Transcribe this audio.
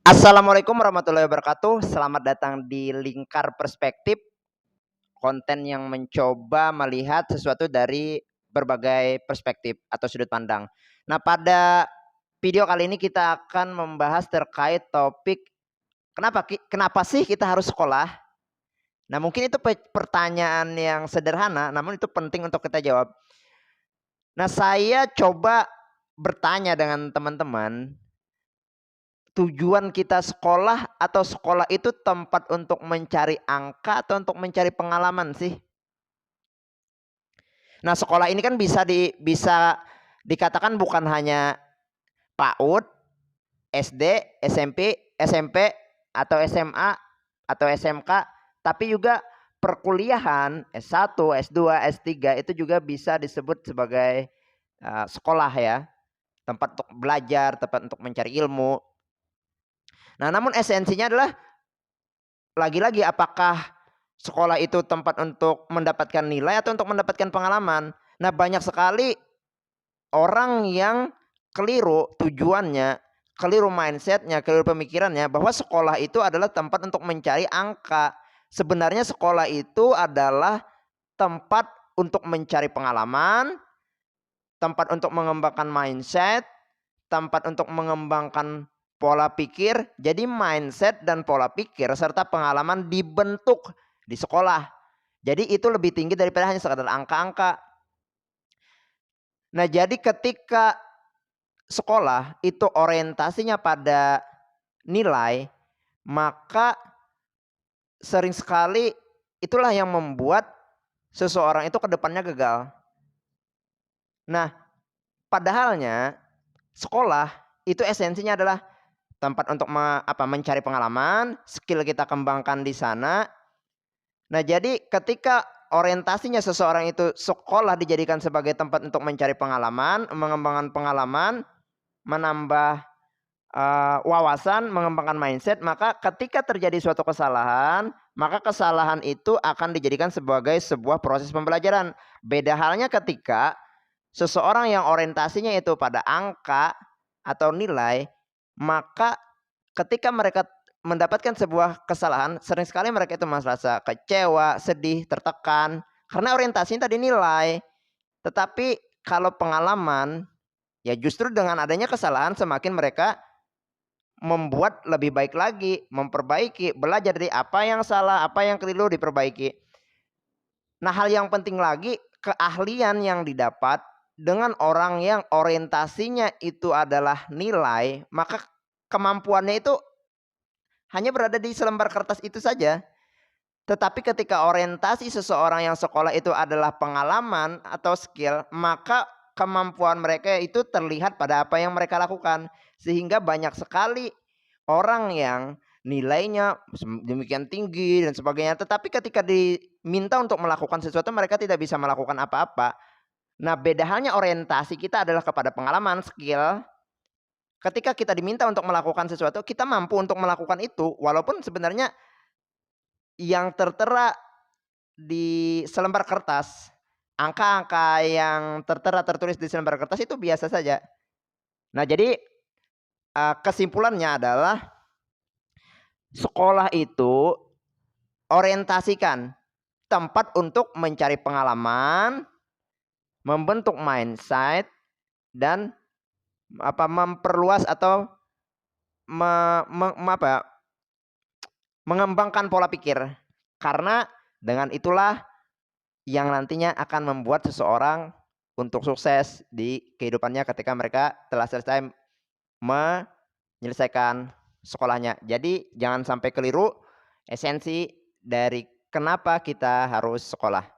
Assalamualaikum warahmatullahi wabarakatuh. Selamat datang di Lingkar Perspektif, konten yang mencoba melihat sesuatu dari berbagai perspektif atau sudut pandang. Nah, pada video kali ini kita akan membahas terkait topik kenapa sih kita harus sekolah? Nah, mungkin itu pertanyaan yang sederhana, namun itu penting untuk kita jawab. Nah, saya coba bertanya dengan teman-teman, tujuan kita sekolah atau sekolah itu tempat untuk mencari angka atau untuk mencari pengalaman sih? Nah, sekolah ini kan bisa dikatakan bukan hanya PAUD, SD, SMP atau SMA atau SMK, tapi juga perkuliahan S1, S2, S3 itu juga bisa disebut sebagai sekolah ya, tempat untuk belajar, tempat untuk mencari ilmu. Nah, namun esensinya adalah lagi-lagi apakah sekolah itu tempat untuk mendapatkan nilai atau untuk mendapatkan pengalaman. Nah, banyak sekali orang yang keliru tujuannya, keliru mindsetnya, keliru pemikirannya bahwa sekolah itu adalah tempat untuk mencari angka. Sebenarnya sekolah itu adalah tempat untuk mencari pengalaman, tempat untuk mengembangkan mindset, tempat untuk mengembangkan pola pikir. Jadi mindset dan pola pikir serta pengalaman dibentuk di sekolah. Jadi itu lebih tinggi daripada hanya sekadar angka-angka. Nah, jadi ketika sekolah itu orientasinya pada nilai, maka sering sekali itulah yang membuat seseorang itu ke depannya gagal. Nah, padahalnya sekolah itu esensinya adalah tempat untuk mencari pengalaman, skill kita kembangkan di sana. Nah, jadi ketika orientasinya seseorang itu sekolah dijadikan sebagai tempat untuk mencari pengalaman, mengembangkan pengalaman, menambah wawasan, mengembangkan mindset, maka ketika terjadi suatu kesalahan, maka kesalahan itu akan dijadikan sebagai sebuah proses pembelajaran. Beda halnya ketika seseorang yang orientasinya itu pada angka atau nilai, maka ketika mereka mendapatkan sebuah kesalahan, sering sekali mereka itu merasa kecewa, sedih, tertekan karena orientasinya tadi nilai. Tetapi kalau pengalaman, ya justru dengan adanya kesalahan semakin mereka membuat lebih baik lagi, memperbaiki, belajar dari apa yang salah, apa yang keliru diperbaiki. Nah, hal yang penting lagi, keahlian yang didapat dengan orang yang orientasinya itu adalah nilai, maka kemampuannya itu hanya berada di selembar kertas itu saja. Tetapi ketika orientasi seseorang yang sekolah itu adalah pengalaman atau skill, maka kemampuan mereka itu terlihat pada apa yang mereka lakukan. Sehingga banyak sekali orang yang nilainya demikian tinggi dan sebagainya, tetapi ketika diminta untuk melakukan sesuatu mereka tidak bisa melakukan apa-apa. Nah, beda halnya orientasi kita adalah kepada pengalaman, skill. Ketika kita diminta untuk melakukan sesuatu, kita mampu untuk melakukan itu walaupun sebenarnya yang tertera di selembar kertas, angka-angka yang tertera tertulis di selembar kertas itu biasa saja. Nah, jadi kesimpulannya adalah sekolah itu orientasikan tempat untuk mencari pengalaman, membentuk mindset dan memperluas atau mengembangkan pola pikir. Karena dengan itulah yang nantinya akan membuat seseorang untuk sukses di kehidupannya ketika mereka telah selesai menyelesaikan sekolahnya. Jadi jangan sampai keliru esensi dari kenapa kita harus sekolah.